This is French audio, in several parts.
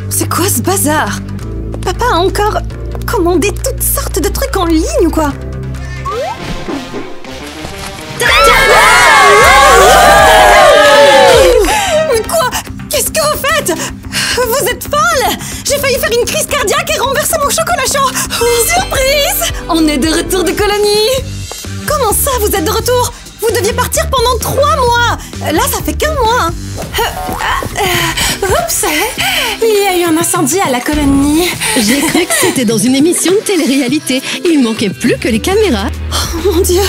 C'est quoi ce bazar? Papa a encore commandé toutes sortes de trucs en ligne ou quoi? Mais quoi? Qu'est-ce que vous faites? Vous êtes folle! J'ai failli faire une crise cardiaque et renverser mon chocolat chaud! Surprise! On est de retour de colonie! Comment ça, vous êtes de retour? Vous deviez partir pendant 3 mois! Là, ça fait qu'1 mois! Oups! Il y a eu un incendie à la colonie. J'ai cru que c'était dans une émission de télé-réalité. Il manquait plus que les caméras. Oh mon Dieu!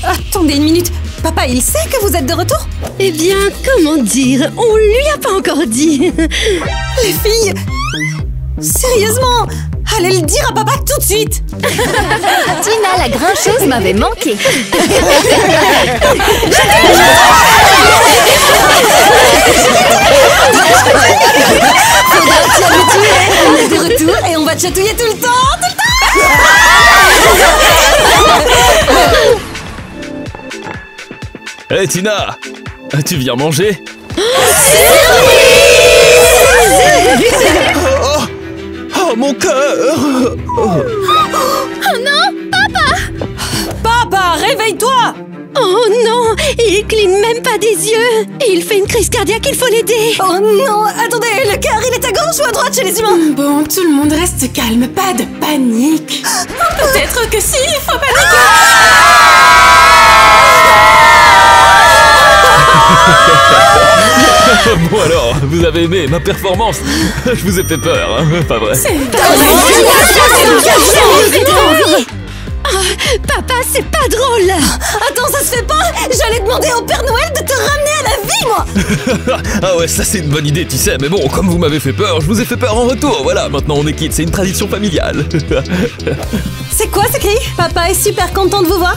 Attendez une minute! Papa, il sait que vous êtes de retour? Eh bien, comment dire? On lui a pas encore dit. Les filles! Sérieusement! Allez le dire à papa tout de suite! Tina la grincheuse m'avait manqué. Faudra t'y habituer! On est de retour et on va te chatouiller tout le temps! Hé Tina! Tu viens manger? Oh mon cœur! Oh non! Papa, réveille-toi! Oh non! Il cligne même pas des yeux. Il fait une crise cardiaque, il faut l'aider. Oh non! Attendez, le cœur, il est à gauche ou à droite chez les humains? Bon, tout le monde reste calme, pas de panique. Peut-être que si, il faut paniquer. Bon alors, vous avez aimé ma performance? Je vous ai fait peur, hein? Pas vrai? Papa, c'est pas drôle. Attends, ça se fait pas! J'allais demander au Père Noël de te ramener à la vie, moi! Ah ouais, ça c'est une bonne idée, tu sais, mais bon, comme vous m'avez fait peur, je vous ai fait peur en retour, voilà, maintenant on est quitte, c'est une tradition familiale. C'est quoi ce cri? Papa est super content de vous voir.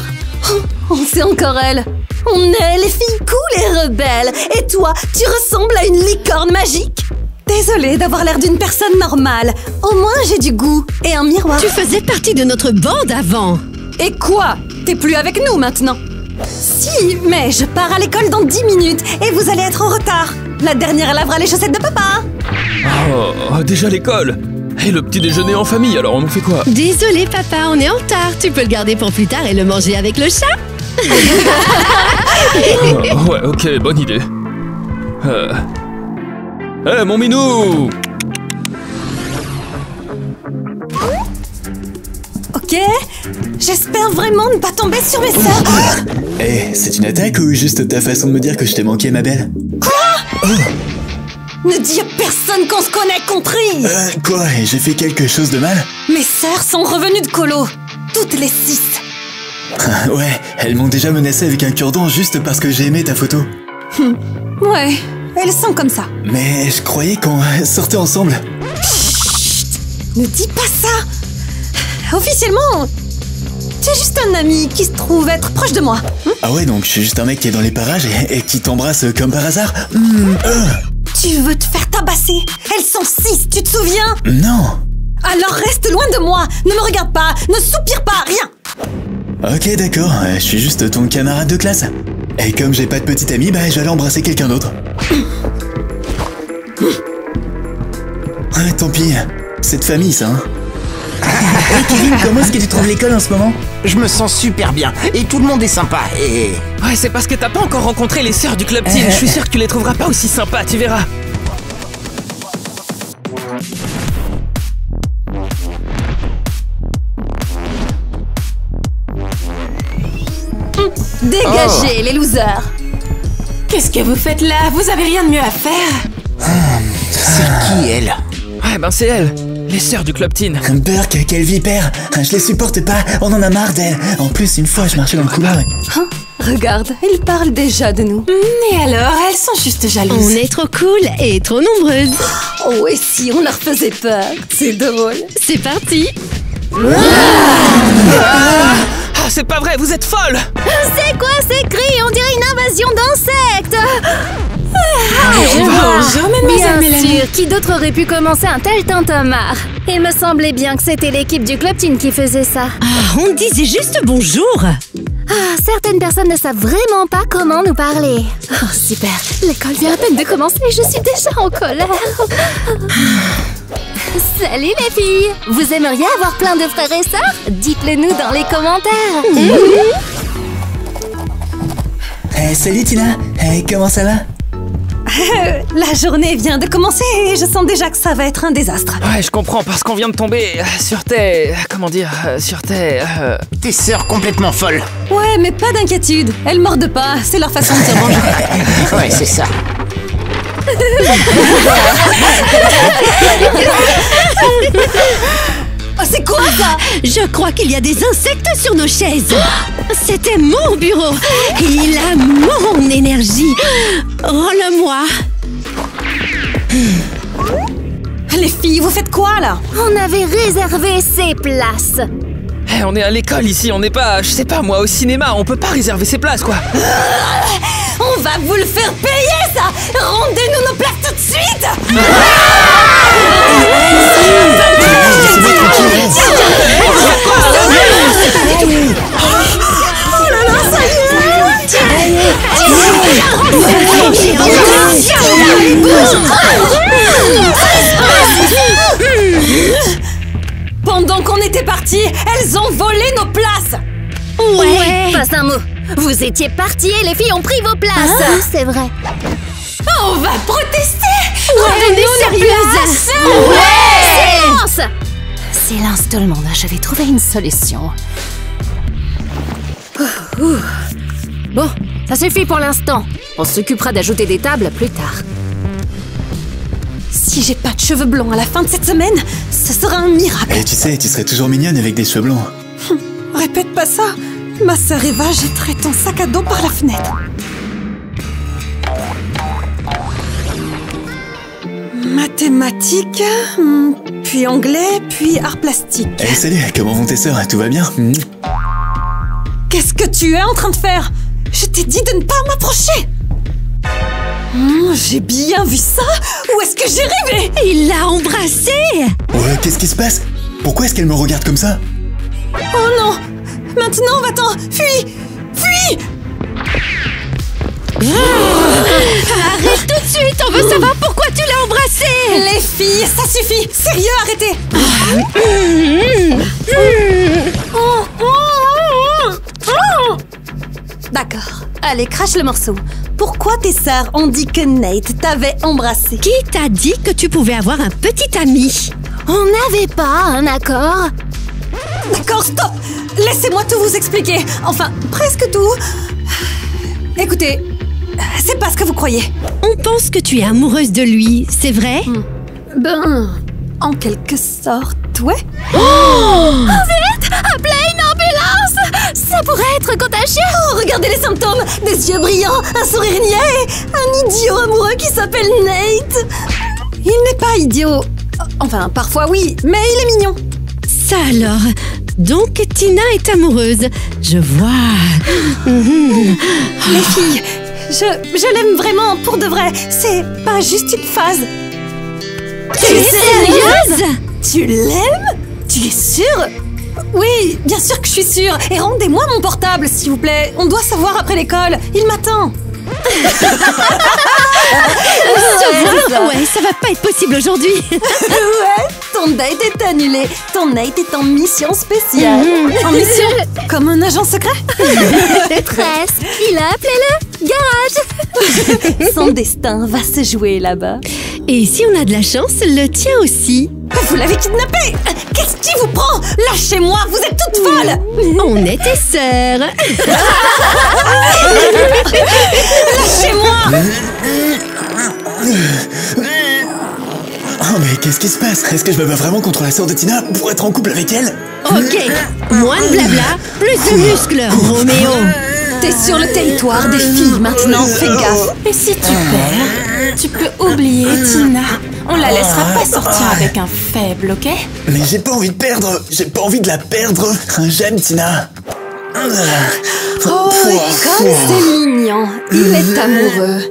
Oh, c'est encore elle. On est les filles cool et rebelles. Et toi, tu ressembles à une licorne magique. Désolée d'avoir l'air d'une personne normale. Au moins, j'ai du goût et un miroir. Tu faisais partie de notre bande avant. Et quoi? T'es plus avec nous maintenant? Si, mais je pars à l'école dans 10 minutes et vous allez être en retard. La dernière lavera les chaussettes de papa. Oh, déjà l'école? Et le petit déjeuner en famille, alors on en fait quoi? Désolé papa, on est en retard. Tu peux le garder pour plus tard et le manger avec le chat. Ouais, ok, bonne idée. Mon minou! Ok, j'espère vraiment ne pas tomber sur mes sœurs. C'est une attaque ou juste ta façon de me dire que je t'ai manqué, ma belle? Ne dis à personne qu'on se connaît, compris? Quoi? J'ai fait quelque chose de mal? Mes sœurs sont revenues de colo. Toutes les 6. Ouais, elles m'ont déjà menacé avec un cure-dent juste parce que j'ai aimé ta photo. Ouais, elles sont comme ça. Mais je croyais qu'on sortait ensemble. Chut! Ne dis pas ça! Officiellement, tu es juste un ami qui se trouve être proche de moi. Ah ouais, donc je suis juste un mec qui est dans les parages et qui t'embrasse comme par hasard? Tu veux te faire tabasser? Elles sont 6, tu te souviens? Non! Alors reste loin de moi! Ne me regarde pas! Ne soupire pas! Rien! Ok, d'accord, je suis juste ton camarade de classe. Et comme j'ai pas de petite amie, bah j'allais embrasser quelqu'un d'autre. Tant pis, c'est de famille ça, hein. Hey Kevin, comment est-ce que tu trouves l'école en ce moment? Je me sens super bien, et tout le monde est sympa, et... Ouais, c'est parce que t'as pas encore rencontré les sœurs du Club Teen. Je suis sûr que tu les trouveras pas aussi sympas, tu verras. Dégagez les losers! Qu'est-ce que vous faites là? Vous avez rien de mieux à faire? C'est qui, elle? Ouais, ben c'est elle. Les sœurs du Club Teen. Burk, quelle vipère! Je les supporte pas, on en a marre d'elle. En plus, une fois, je marchais dans le couloir et... Regarde, ils parlent déjà de nous. Et alors, elles sont juste jalouses. On est trop cool et trop nombreuses. Oh, et si on leur faisait peur? C'est drôle. C'est parti. Ah, c'est pas vrai, vous êtes folle! C'est quoi ces cris? On dirait une invasion d'insectes. Bonjour, mademoiselle Bien Mélanie. sûr, qui d'autre aurait pu commencer un tel tintamarre? Il me semblait bien que c'était l'équipe du Club Teen qui faisait ça. Ah, on disait juste bonjour. Certaines personnes ne savent vraiment pas comment nous parler. Oh, super. L'école vient à peine de commencer et je suis déjà en colère. Salut les filles. Vous aimeriez avoir plein de frères et sœurs? Dites-le nous dans les commentaires. Salut Tina. Comment ça va? La journée vient de commencer et je sens déjà que ça va être un désastre. Ouais, je comprends, parce qu'on vient de tomber sur tes... Comment dire? Sur tes... Tes sœurs complètement folles. Ouais, mais pas d'inquiétude. Elles mordent pas, c'est leur façon de se venger. Ouais, c'est ça. Oh, c'est quoi ça? Je crois qu'il y a des insectes sur nos chaises. C'était mon bureau. Il a mon énergie. Rends-le-moi. Les filles, vous faites quoi là? On avait réservé ces places. Hey, on est à l'école ici, on n'est pas, je sais pas moi, au cinéma, on peut pas réserver ses places quoi. On va vous le faire payer ça! Rendez-nous nos places tout de suite! Pendant qu'on était partis, elles ont volé nos places! Ouais. Pas un mot. Vous étiez partis et les filles ont pris vos places. C'est vrai. On va protester. Rendez-nous sérieuse. Silence. Silence tout le monde, je vais trouver une solution. Bon, ça suffit pour l'instant. On s'occupera d'ajouter des tables plus tard. Si j'ai pas de cheveux blonds à la fin de cette semaine, ce sera un miracle. Et tu sais, tu serais toujours mignonne avec des cheveux blonds. Répète pas ça. Ma sœur Eva jetterait ton sac à dos par la fenêtre. Mathématiques, puis anglais, puis art plastique. Salut, comment vont tes sœurs? Tout va bien? Qu'est-ce que tu es en train de faire? Je t'ai dit de ne pas m'approcher. J'ai bien vu ça. Où est-ce que j'ai rêvé? Il l'a embrassée. Ouais, qu'est-ce qui se passe? Pourquoi est-ce qu'elle me regarde comme ça? Oh non! Maintenant, va-t'en! Fuis! Fuis! Arrête tout de suite. On veut savoir pourquoi tu l'as embrassée. Les filles, ça suffit! Sérieux, arrêtez! D'accord. Allez, crache le morceau. Pourquoi tes sœurs ont dit que Nate t'avait embrassé? Qui t'a dit que tu pouvais avoir un petit ami? On n'avait pas un accord. D'accord, stop! Laissez-moi tout vous expliquer. Enfin, presque tout. Écoutez, c'est pas ce que vous croyez. On pense que tu es amoureuse de lui, c'est vrai? Ben, en quelque sorte, ouais. Vite! Appelez une ambulance! Ça pourrait être contagieux! Oh, regardez les symptômes! Des yeux brillants, un sourire niais, un idiot amoureux qui s'appelle Nate. Il n'est pas idiot. Enfin, parfois oui, mais il est mignon. Ça alors. Donc Tina est amoureuse. Je vois. Les filles, je l'aime vraiment pour de vrai. C'est pas juste une phase. Tu es sérieuse? Tu l'aimes? Tu es sûre? Oui, bien sûr que je suis sûre. Et rendez-moi mon portable, s'il vous plaît. On doit savoir après l'école. Il m'attend. Ouais, ça va pas être possible aujourd'hui. Ouais, ton date est annulé. Ton Nate est en mission spéciale. En mission? Comme un agent secret? Presque. Il a appelé le garage. Son destin va se jouer là-bas. Et si on a de la chance, le tien aussi. Vous l'avez kidnappé! Qu'est-ce qui vous prend? Lâchez-moi, vous êtes toutes folles! On était sœurs. Lâchez-moi! Oh mais qu'est-ce qui se passe? Est-ce que je me bats vraiment contre la sœur de Tina pour être en couple avec elle? Ok, moins de blabla, plus de muscles, Roméo. T'es sur le territoire des filles maintenant, fais gaffe. Et si tu perds, tu peux oublier Tina. On la laissera pas sortir avec un faible, ok? Mais j'ai pas envie de perdre. J'ai pas envie de la perdre. J'aime Tina. Oh, comme c'est mignon. Il est amoureux.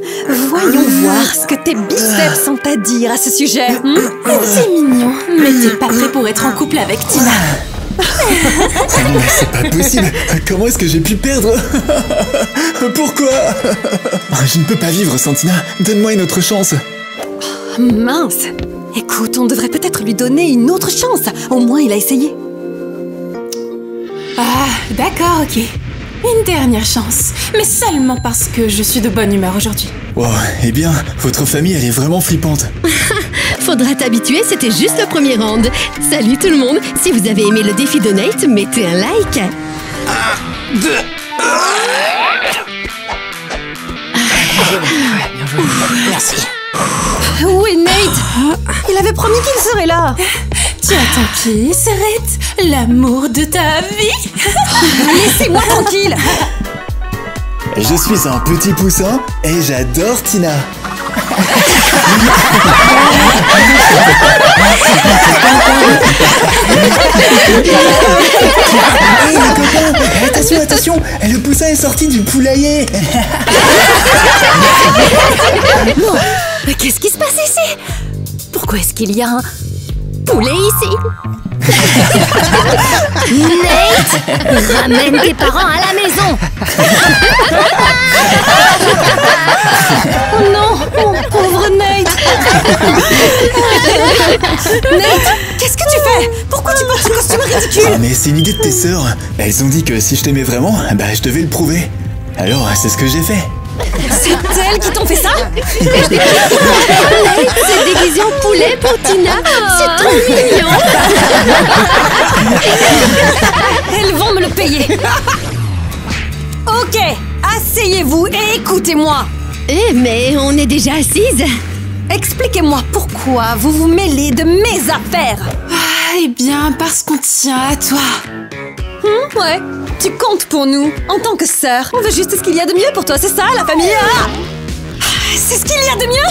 Voyons voir ce que tes biceps ont à dire à ce sujet. C'est mignon, mais t'es pas prêt pour être en couple avec Tina. Mais c'est pas possible. Comment est-ce que j'ai pu perdre? Pourquoi? Je ne peux pas vivre sans Tina. Donne-moi une autre chance. Mince. Écoute, on devrait peut-être lui donner une autre chance. Au moins, il a essayé. Ah, d'accord, ok. Une dernière chance. Mais seulement parce que je suis de bonne humeur aujourd'hui. Wow, eh bien, votre famille, elle est vraiment flippante. Faudra t'habituer, c'était juste le premier round. Salut tout le monde, si vous avez aimé le défi de Nate, mettez un like. 1, 2... Merci. Oui, Nate. Il avait promis qu'il serait là. Tu attends qui, Serette? L'amour de ta vie? Laissez-moi tranquille. Je suis un petit poussin et j'adore Tina. Hey, les copains, attention, attention, le poussin est sorti du poulailler. Non, mais qu'est-ce qui se passe ici? Pourquoi est-ce qu'il y a un poulet ici? Nate, ramène tes parents à la maison. Oh non, oh, pauvre Nate. Nate, qu'est-ce que tu fais? Pourquoi tu portes ce costume ridicule? Ah, mais c'est une idée de tes sœurs. Elles ont dit que si je t'aimais vraiment, bah je devais le prouver. Alors, c'est ce que j'ai fait. C'est elles qui t'ont fait ça? Nate s'est déguisé en poulet pour Tina. C'est trop mignon. Elles vont me le payer. Ok, asseyez-vous et écoutez-moi. Eh, mais on est déjà assises. Expliquez-moi pourquoi vous vous mêlez de mes affaires. Ah, eh bien, parce qu'on tient à toi. Ouais, tu comptes pour nous. En tant que sœur, on veut juste ce qu'il y a de mieux pour toi, c'est ça, la famille? C'est ce qu'il y a de mieux?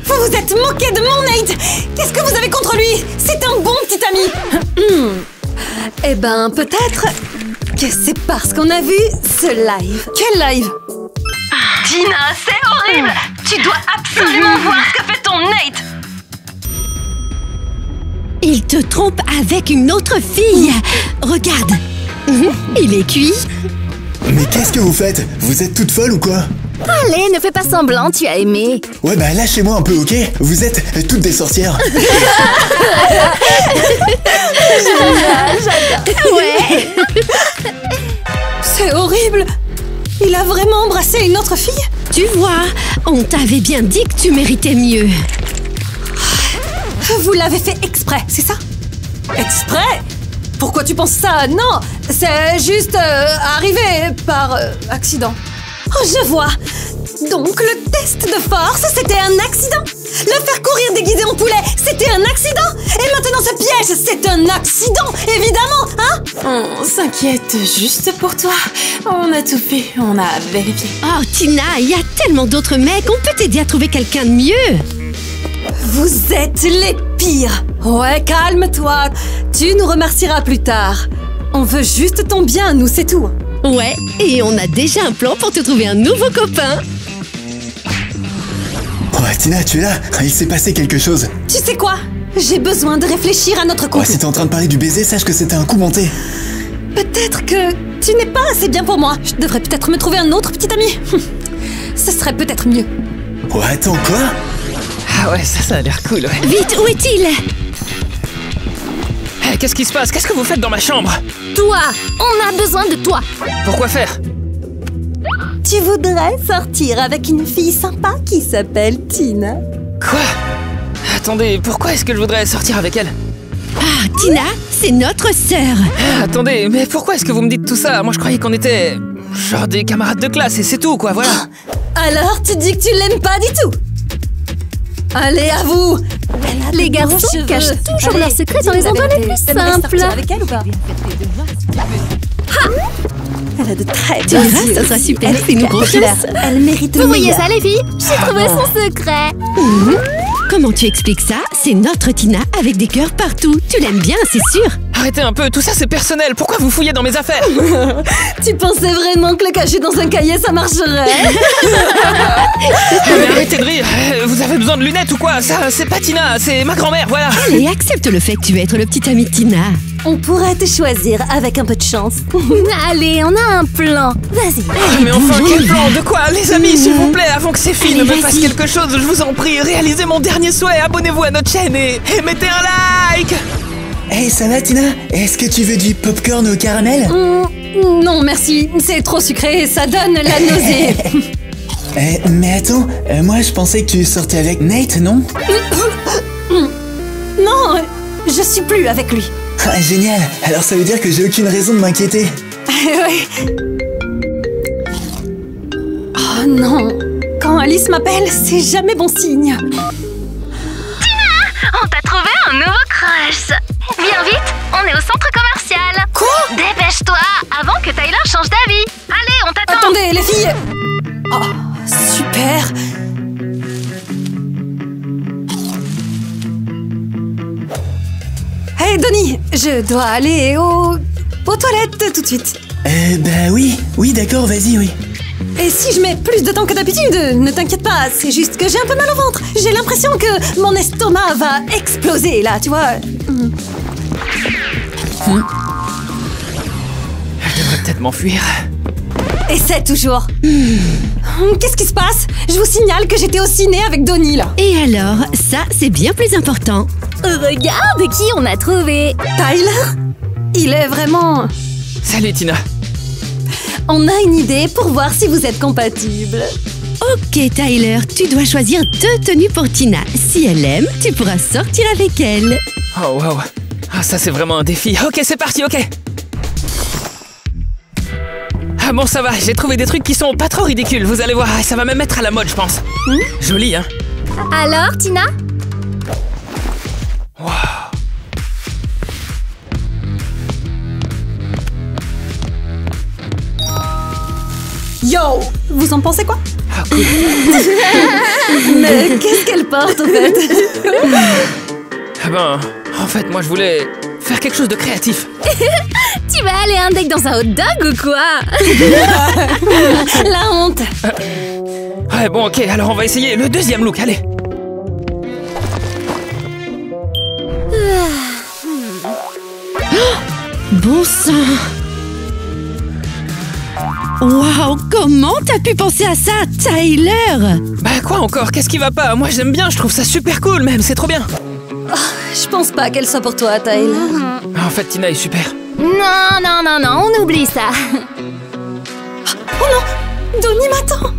Vous vous êtes moqué de mon Nate. Qu'est-ce que vous avez contre lui? C'est un bon petit ami. Eh ben, peut-être que c'est parce qu'on a vu ce live. Quel live? Tina, c'est horrible! Tu dois absolument voir ce que fait ton Nate! Il te trompe avec une autre fille. Regarde. Il est cuit. Mais qu'est-ce que vous faites? Vous êtes toute folle ou quoi? Allez, ne fais pas semblant, tu as aimé. Ouais, bah lâchez-moi un peu, ok? Vous êtes toutes des sorcières. Ouais. C'est horrible. Il a vraiment embrassé une autre fille? Tu vois, on t'avait bien dit que tu méritais mieux. Vous l'avez fait exprès, c'est ça? Exprès? Pourquoi tu penses ça? Non, c'est juste arrivé par accident. Oh, je vois. Donc le test de force, c'était un accident. Le faire courir déguisé en poulet, c'était un accident. Et maintenant ce piège, c'est un accident, évidemment, hein? On s'inquiète juste pour toi. On a tout fait, on a vérifié. Oh, Tina, il y a tellement d'autres mecs, on peut t'aider à trouver quelqu'un de mieux. Vous êtes les pires. Ouais, calme-toi. Tu nous remercieras plus tard. On veut juste ton bien, nous, c'est tout. Ouais, et on a déjà un plan pour te trouver un nouveau copain. Oh, Tina, tu es là? Il s'est passé quelque chose. Tu sais quoi? J'ai besoin de réfléchir à notre Ouais, couple. si t'es en train de parler du baiser, sache que c'était un coup monté. Peut-être que tu n'es pas assez bien pour moi. Je devrais peut-être me trouver un autre petit ami. Ce serait peut-être mieux. Oh, attends, quoi? Ah ouais, ça a l'air cool, ouais. Vite, où est-il? Hey, qu'est-ce qui se passe? Qu'est-ce que vous faites dans ma chambre? Toi, on a besoin de toi. Pourquoi faire? Tu voudrais sortir avec une fille sympa qui s'appelle Tina? Quoi? Attendez, pourquoi est-ce que je voudrais sortir avec elle? Ah, Tina, c'est notre sœur. Attendez, mais pourquoi est-ce que vous me dites tout ça? Moi je croyais qu'on était... genre des camarades de classe et c'est tout, quoi, voilà. Alors tu dis que tu l'aimes pas du tout? Allez, à vous! Les garçons cachent toujours leurs secrets dans les endroits les plus simples. Avec elle ou pas? Elle a de très Tu beaux verras, yeux. ça sera super, Elle est fais-nous populaire. confiance. Elle mérite Vous voyez meilleur. ça, les filles? J'ai trouvé son secret. Comment tu expliques ça? C'est notre Tina avec des cœurs partout. Tu l'aimes bien, c'est sûr. Arrêtez un peu, tout ça c'est personnel, pourquoi vous fouillez dans mes affaires? Tu pensais vraiment que le cacher dans un cahier ça marcherait? Mais arrêtez de rire, vous avez besoin de lunettes ou quoi? Ça, c'est pas Tina, c'est ma grand-mère, voilà. Et accepte le fait que tu veux être le petit ami de Tina. On pourrait te choisir avec un peu de chance. Allez, on a un plan. Vas-y. Mais enfin, quel plan? De quoi? Les amis, s'il vous plaît, avant que ces filles ne me fassent quelque chose, je vous en prie, réalisez mon dernier souhait, abonnez-vous à notre chaîne et mettez un like. Hey, ça va Tina? Est-ce que tu veux du popcorn au caramel? Non, merci. C'est trop sucré, ça donne la nausée. Mais attends, moi je pensais que tu sortais avec Nate, non? Non, je suis plus avec lui. Ah, génial. Alors ça veut dire que j'ai aucune raison de m'inquiéter. Ouais. Oh non. Quand Alice m'appelle, c'est jamais bon signe. On t'a trouvé un nouveau crush. Viens vite, on est au centre commercial. Quoi? Dépêche-toi avant que Tyler change d'avis. Allez, on t'attend. Attendez, les filles. Oh, super. Hey, Donnie, je dois aller aux toilettes tout de suite. Bah oui, d'accord, vas-y, oui. Et si je mets plus de temps que d'habitude, ne t'inquiète pas, c'est juste que j'ai un peu mal au ventre. J'ai l'impression que mon estomac va exploser, là, tu vois. Je devrais peut-être m'enfuir. Essaie toujours. Qu'est-ce qui se passe? Je vous signale que j'étais au ciné avec Donnie, là. Et alors, ça, c'est bien plus important. Regarde qui on a trouvé. Tyler? Il est vraiment... Salut Tina. On a une idée pour voir si vous êtes compatibles. Ok, Tyler, tu dois choisir 2 tenues pour Tina. Si elle aime, tu pourras sortir avec elle. Oh wow. Ah, ça c'est vraiment un défi. Ok, c'est parti, ok. Ah bon, ça va, j'ai trouvé des trucs qui sont pas trop ridicules, vous allez voir, ça va même être à la mode, je pense. Joli, hein? Alors, Tina? Wow. Yo! Vous en pensez quoi? Ah, cool. Mais qu'est-ce qu'elle porte, au fait? Ah ben, en fait, moi je voulais faire quelque chose de créatif. Tu vas aller un date dans un hot dog ou quoi? La honte! Ouais, bon, ok, alors on va essayer le deuxième look, allez. Bon sang! Waouh, comment t'as pu penser à ça, Tyler? Bah quoi encore? Qu'est-ce qui va pas? Moi j'aime bien, je trouve ça super cool même, c'est trop bien. Je pense pas qu'elle soit pour toi, Tyler. En fait, Tina est super. Non, on oublie ça. Oh non! Donnie m'attend!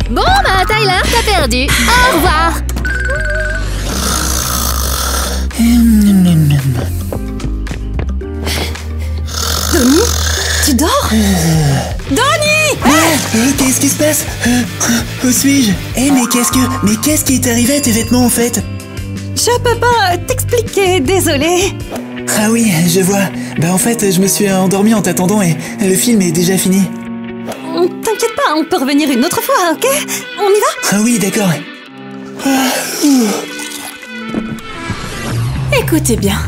Bon, bah, Tyler, t'as perdu. Au revoir. Donnie? Tu dors? Donnie! Qu'est-ce qui se passe? Où suis-je? Mais qu'est-ce qui est arrivé à tes vêtements en fait? Je peux pas t'expliquer, désolée. Ah oui, je vois. Bah en fait, je me suis endormi en t'attendant et le film est déjà fini. T'inquiète pas, on peut revenir une autre fois, ok? On y va? Ah oui, d'accord. Écoutez bien.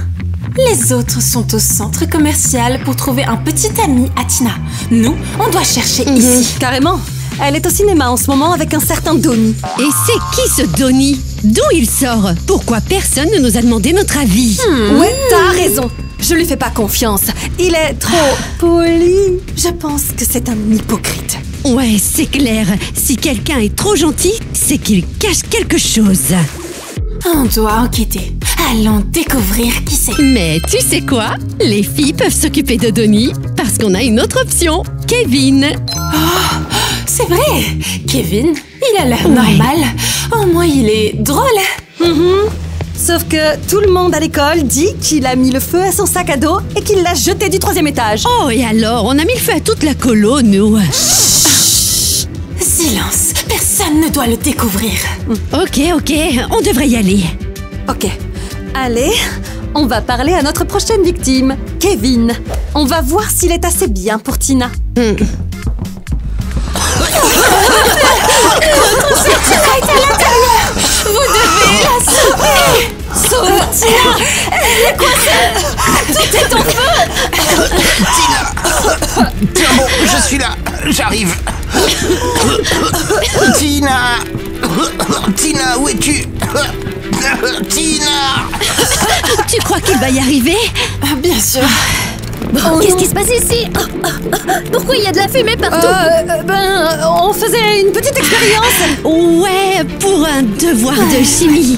Les autres sont au centre commercial pour trouver un petit ami à Tina. Nous, on doit chercher ici. Carrément. Elle est au cinéma en ce moment avec un certain Donnie. Et c'est qui ce Donnie? D'où il sort? Pourquoi personne ne nous a demandé notre avis? Ouais, t'as raison. Je lui fais pas confiance. Il est trop poli. Je pense que c'est un hypocrite. Ouais, c'est clair. Si quelqu'un est trop gentil, c'est qu'il cache quelque chose. On doit enquêter. Allons découvrir qui c'est. Mais tu sais quoi? Les filles peuvent s'occuper de Donnie parce qu'on a une autre option. Kevin. C'est vrai. Kevin, il a l'air normal. Au moins, il est drôle. Sauf que tout le monde à l'école dit qu'il a mis le feu à son sac à dos et qu'il l'a jeté du 3e étage. Oh, et alors? On a mis le feu à toute la colo, nous. Silence. Personne ne doit le découvrir. Ok, on devrait y aller. Ok. Allez, on va parler à notre prochaine victime, Kevin. On va voir s'il est assez bien pour Tina. Vous devez la sauver. Sauve Tina! Elle est coincée! Tout est en feu! Tina! Tiens bon, je suis là, j'arrive. Tina! Tina, où es-tu? Tina! Tu crois qu'il va y arriver? Bien sûr. Qu'est-ce qui se passe ici? Pourquoi il y a de la fumée partout? On faisait une petite expérience. Ouais, pour un devoir de chimie.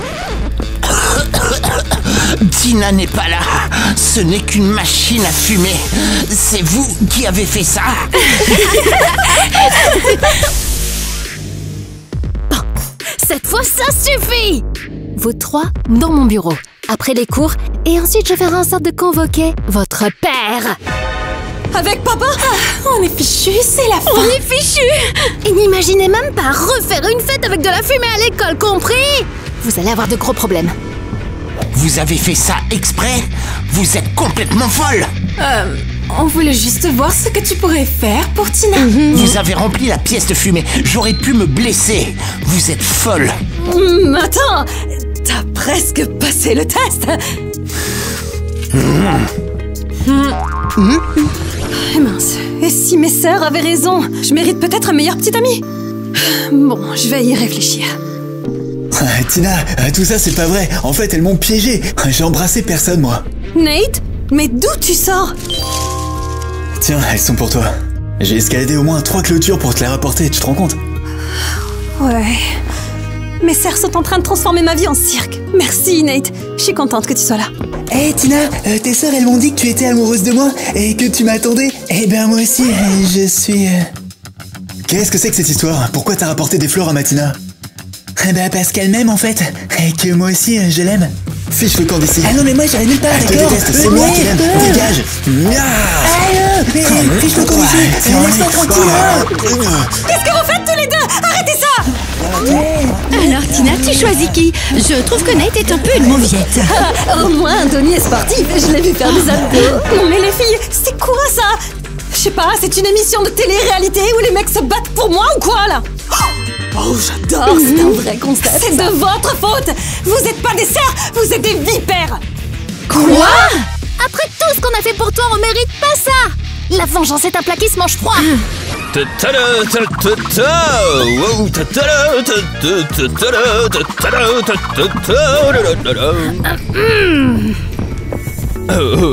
Tina n'est pas là. Ce n'est qu'une machine à fumer. C'est vous qui avez fait ça. Cette fois, ça suffit! Vous trois dans mon bureau, après les cours, et ensuite je ferai en sorte de convoquer votre père. Avec papa? On est fichu, c'est la fin. On est fichu! Et n'imaginez même pas refaire une fête avec de la fumée à l'école, compris? Vous allez avoir de gros problèmes. Vous avez fait ça exprès? Vous êtes complètement folle. On voulait juste voir ce que tu pourrais faire pour Tina. Vous avez rempli la pièce de fumée. J'aurais pu me blesser. Vous êtes folle. Attends, t'as presque passé le test. Mince, et si mes sœurs avaient raison? Je mérite peut-être un meilleur petit ami. Bon, je vais y réfléchir. Tina, tout ça c'est pas vrai. En fait, elles m'ont piégé. J'ai embrassé personne, moi. Nate, mais d'où tu sors? Tiens, elles sont pour toi. J'ai escaladé au moins 3 clôtures pour te les rapporter, tu te rends compte? Ouais. Mes sœurs sont en train de transformer ma vie en cirque. Merci, Nate. Je suis contente que tu sois là. Hé Tina, tes sœurs elles m'ont dit que tu étais amoureuse de moi et que tu m'attendais. Eh ben moi aussi, je suis... Qu'est-ce que c'est que cette histoire? Pourquoi t'as rapporté des fleurs à ma Tina? Eh ben parce qu'elle m'aime en fait, et que moi aussi je l'aime. Fiche le camp d'ici. Ah non mais moi j'arrive nulle part, d'accord? Je te déteste, c'est moi qui l'aime, dégage. Fiche le camp d'ici, laisse-moi tranquille. Qu'est-ce que vous faites tous les deux? Arrêtez ça! Alors Tina, tu choisis qui? Je trouve que Nate est un peu une mauviette. Au moins, Anthony est sportif, je l'ai vu faire des abdos. Non mais les filles, c'est quoi ça? Je sais pas, c'est une émission de télé-réalité où les mecs se battent pour moi ou quoi là? Oh, j'adore, c'est un vrai concept. C'est de votre faute. Vous êtes pas des sœurs, vous êtes des vipères. Quoi? Après tout ce qu'on a fait pour toi, on mérite pas ça! La vengeance est un plat qui se mange froid!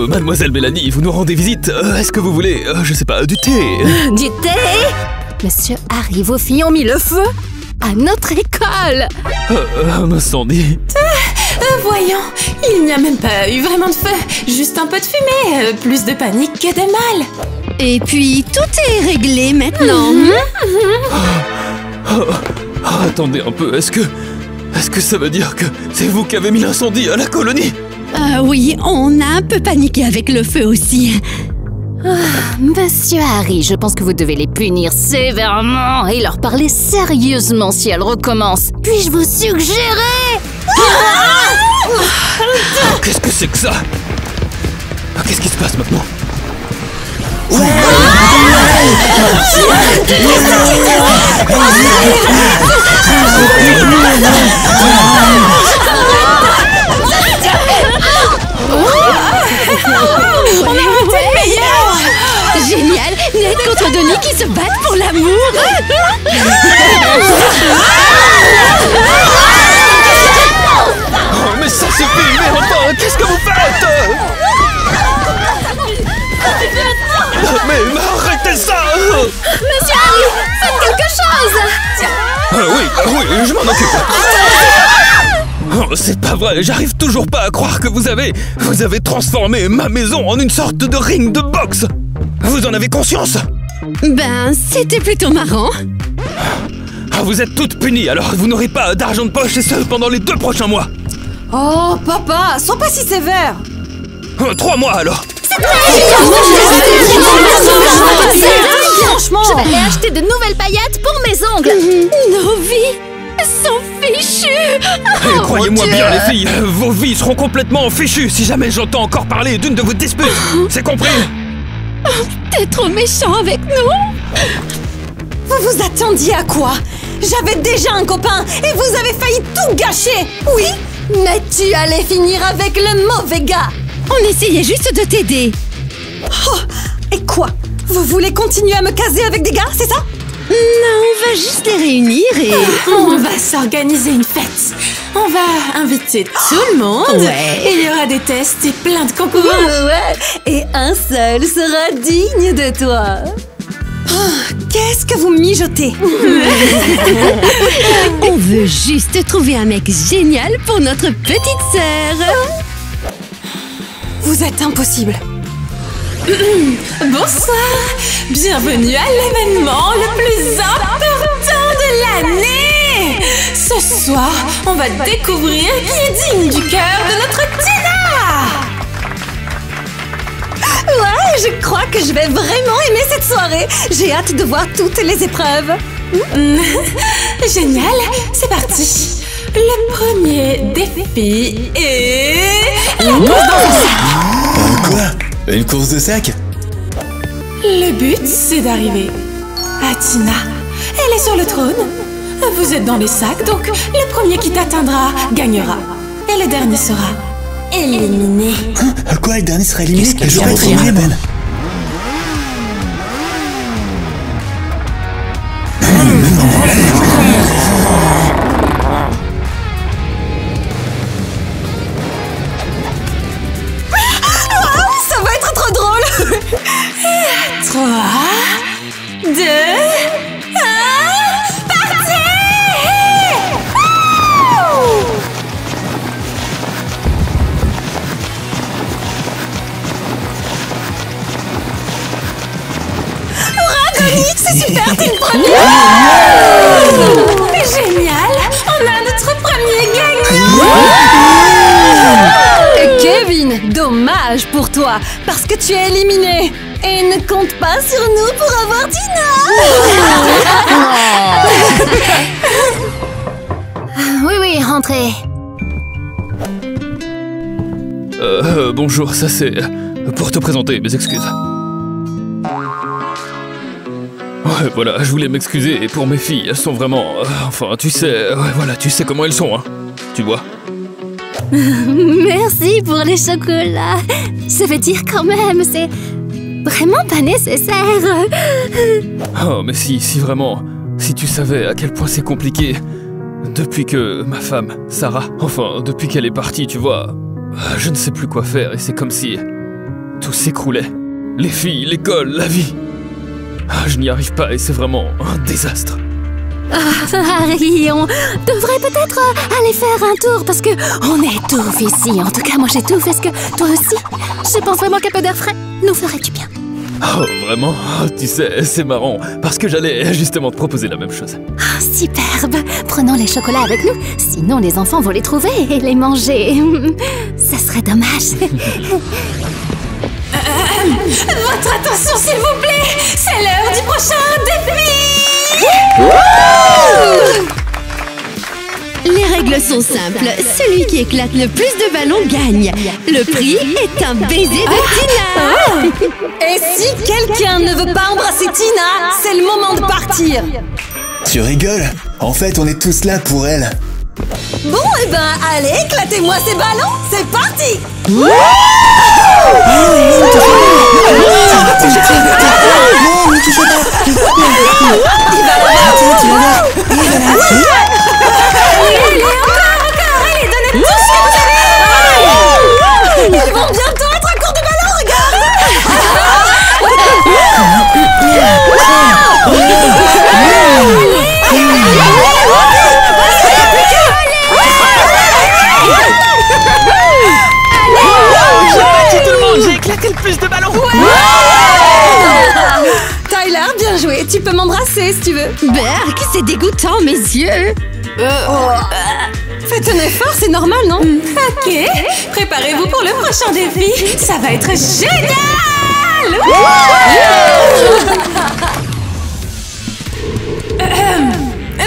Mademoiselle Mélanie, vous nous rendez visite. Est-ce que vous voulez, je sais pas, du thé? Du thé? Monsieur Harry, vos filles ont mis le feu à notre école! Me Sandy. Voyons, il n'y a même pas eu vraiment de feu, juste un peu de fumée, plus de panique que de mal. Et puis, tout est réglé maintenant. Attendez un peu, est-ce que ça veut dire que c'est vous qui avez mis l'incendie à la colonie? Oui, on a un peu paniqué avec le feu aussi. Monsieur Harry, je pense que vous devez les punir sévèrement et leur parler sérieusement si elles recommencent. Puis-je vous suggérer? Qu'est-ce que c'est que ça? Qu'est-ce qui se passe maintenant? On a été meilleurs. Génial, Nate contre Donnie qui se battent pour l'amour. Oh, mais ça suffit, mais enfin, qu'est-ce que vous faites? Mais arrêtez ça! Monsieur Harry, faites quelque chose! Oui, je m'en occupe. Oh, c'est pas vrai, j'arrive toujours pas à croire que vous avez transformé ma maison en une sorte de ring de boxe. Vous en avez conscience? Ben, c'était plutôt marrant. Vous êtes toutes punies, alors vous n'aurez pas d'argent de poche et ce pendant les 2 prochains mois. Oh, papa, sois pas si sévère. 3 mois alors. Franchement, je vais aller acheter de nouvelles paillettes pour mes ongles. Nos vies sont fichues. Et croyez-moi bien les filles, vos vies seront complètement fichues si jamais j'entends encore parler d'une de vos disputes. C'est compris? T'es trop méchant avec nous. Vous vous attendiez à quoi? J'avais déjà un copain et vous avez failli tout gâcher. Oui, mais tu allais finir avec le mauvais gars. On essayait juste de t'aider. Oh, et quoi? Vous voulez continuer à me caser avec des gars, c'est ça? Non, on va juste les réunir et... On va s'organiser une fête. On va va inviter tout le monde. Ouais. Il y aura des tests et plein de concours. Ouais, et un seul sera digne de toi. Oh, qu'est-ce que vous mijotez? On veut juste trouver un mec génial pour notre petite sœur. Vous êtes impossible. Bonsoir. Bienvenue à l'événement le plus important de l'année. Ce soir, on va découvrir qui est digne du cœur de notre Tina. Ouais, je crois que je vais vraiment aimer cette soirée. J'ai hâte de voir toutes les épreuves. Génial, c'est parti. Le premier défi est la course dans le sac. Quoi? Une course de sac? Le but, c'est d'arriver à Tina. Elle est sur le trône. Vous êtes dans les sacs, donc le premier qui t'atteindra gagnera. Et le dernier sera éliminé. Hein? Quoi, le dernier sera éliminé? Qu'est-ce Je qu'elle vais être vient de éliminé, dire? Ben. Ça va être trop drôle. 3, 2, 1, parti! Ragoni, c'est super, t'es une première. Génial! On a notre premier gagnant! Kevin, dommage pour toi, parce que tu es éliminé. Et ne compte pas sur nous pour avoir Tina. Oui, rentrez. Bonjour, ça c'est... pour te présenter, mes excuses. Ouais, voilà, je voulais m'excuser pour mes filles, elles sont vraiment... enfin, tu sais... ouais, voilà, tu sais comment elles sont, hein. Tu vois. Merci pour les chocolats. Ça veut dire quand même, c'est vraiment pas nécessaire. Oh, mais si vraiment... si tu savais à quel point c'est compliqué... Depuis que ma femme, Sarah, enfin, depuis qu'elle est partie, tu vois... je ne sais plus quoi faire et c'est comme si... tout s'écroulait. Les filles, l'école, la vie... je n'y arrive pas et c'est vraiment un désastre. Harry, on devrait peut-être aller faire un tour parce que on étouffe ici. En tout cas, moi j'étouffe. Est-ce que toi aussi? Je pense vraiment qu'un peu d'air frais nous ferait du bien. Oh, vraiment? Tu sais, c'est marrant, parce que j'allais justement te proposer la même chose. Ah, superbe. Prenons les chocolats avec nous. Sinon, les enfants vont les trouver et les manger. Ça serait dommage. Votre attention, s'il vous plaît! C'est l'heure du prochain défi! Les règles sont simples. Celui qui éclate le plus de ballons gagne. Le prix est un baiser de Tina. Et si quelqu'un ne veut pas embrasser Tina, c'est le moment de partir. Tu rigoles? En fait, on est tous là pour elle. Bon, eh ben, allez, éclatez-moi ces ballons, c'est parti. Ils vont bientôt être à court de ballons, Tout le monde, j'ai éclaté le plus de ballons. Tyler, bien joué, tu peux m'embrasser si tu veux. Berk, c'est dégoûtant, mes yeux. Faites un effort, c'est normal, non? Ok, préparez-vous pour le prochain défi. Ça va être génial!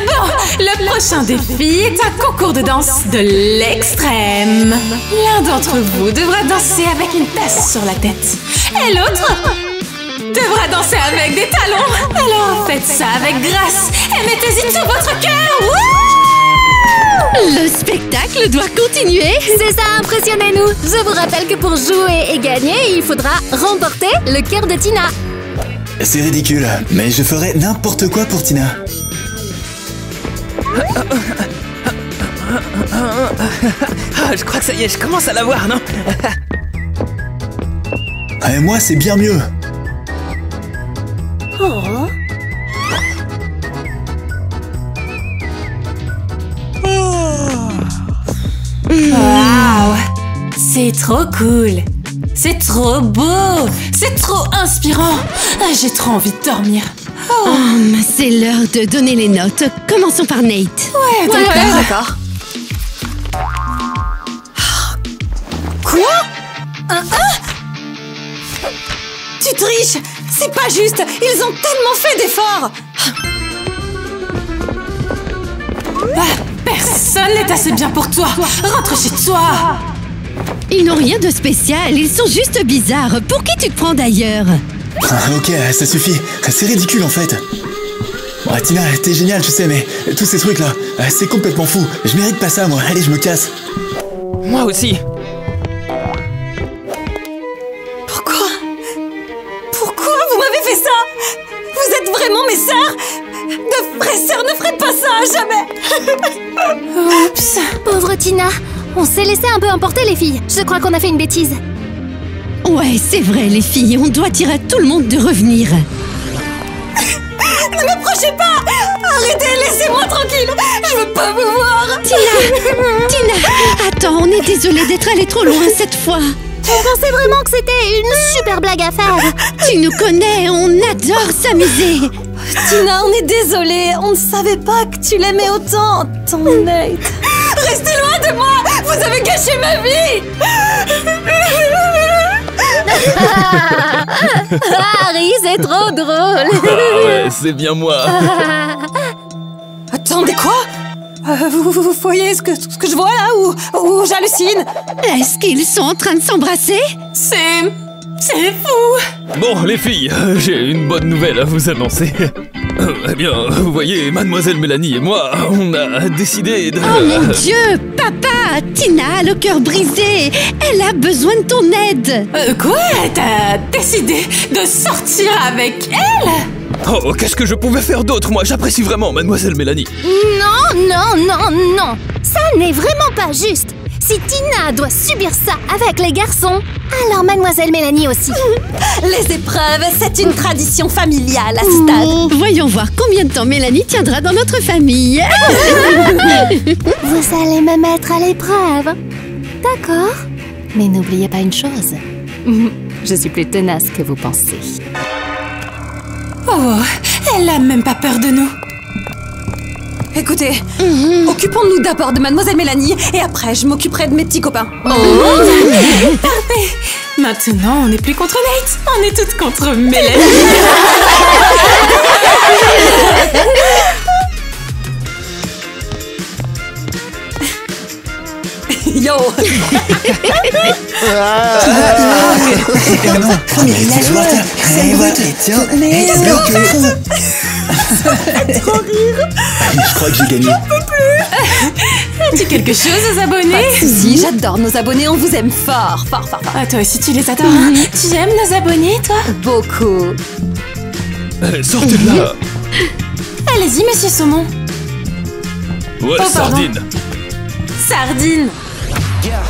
Bon, le prochain défi est un concours de danse de l'extrême. L'un d'entre vous devra danser avec une tasse sur la tête. Et l'autre devra danser avec des talons. Alors faites ça avec grâce et mettez-y tout votre cœur. Le spectacle doit continuer. C'est ça, impressionnez-nous. Je vous rappelle que pour jouer et gagner, il faudra remporter le cœur de Tina. C'est ridicule, mais je ferai n'importe quoi pour Tina. Je crois que ça y est, je commence à la voir, non? Et moi, c'est bien mieux. Oh. Waouh! C'est trop cool! C'est trop beau! C'est trop inspirant! Ah, j'ai trop envie de dormir. C'est l'heure de donner les notes. Commençons par Nate. Ouais, D'accord. Quoi? Tu triches! C'est pas juste! Ils ont tellement fait d'efforts! Personne n'est assez bien pour toi! Rentre chez toi! Ils n'ont rien de spécial, ils sont juste bizarres. Pour qui tu te prends d'ailleurs? Ok, ça suffit. C'est ridicule en fait. Bon, Tina, t'es géniale, tu sais, mais tous ces trucs là, c'est complètement fou. Je mérite pas ça, moi. Allez, je me casse. Moi aussi. Pourquoi vous m'avez fait ça? Vous êtes vraiment mes sœurs? De vraies sœurs ne feraient pas ça, jamais! Oups! Pauvre Tina, on s'est laissé un peu emporter les filles. Je crois qu'on a fait une bêtise. Ouais, c'est vrai les filles, on doit dire à tout le monde de revenir. Ne m'approchez pas! Arrêtez, laissez-moi tranquille! Je veux pas vous voir! Tina, attends, on est désolé d'être allé trop loin cette fois. On pensait vraiment que c'était une super blague à faire. Tu nous connais, on adore s'amuser. Tina, on est désolé, on ne savait pas que tu l'aimais autant, ton Nate. Restez loin de moi! Vous avez gâché ma vie! Harry, c'est trop drôle. Ah ouais, c'est bien moi. Attendez, quoi? Vous voyez ce que je vois là ou j'hallucine? Est-ce qu'ils sont en train de s'embrasser? C'est fou! Bon, les filles, j'ai une bonne nouvelle à vous annoncer. Eh bien, vous voyez, mademoiselle Mélanie et moi, on a décidé de... Oh mon Dieu, papa, Tina a le cœur brisé. Elle a besoin de ton aide. Quoi? T'as décidé de sortir avec elle? Oh, qu'est-ce que je pouvais faire d'autre, moi? J'apprécie vraiment mademoiselle Mélanie. Non. Ça n'est vraiment pas juste. Si Tina doit subir ça avec les garçons, alors mademoiselle Mélanie aussi. Les épreuves, c'est une tradition familiale à ce stade. Voyons voir combien de temps Mélanie tiendra dans notre famille. Vous allez me mettre à l'épreuve. D'accord. Mais n'oubliez pas une chose. Je suis plus tenace que vous pensez. Oh, elle a même pas peur de nous. Écoutez, occupons-nous d'abord de mademoiselle Mélanie et après je m'occuperai de mes petits copains. Parfait. Maintenant, on n'est plus contre Nate, on est toutes contre Mélanie. Yo! Trop rire. Je crois que j'ai gagné. As-tu quelque chose aux abonnés? Si, j'adore nos abonnés, on vous aime fort. Ah, toi aussi tu les adores, hein? Tu aimes nos abonnés, toi? Beaucoup. Sortez de là. Allez-y, monsieur Saumon. Ouais, Oh, pardon. sardine. Sardine. Yeah.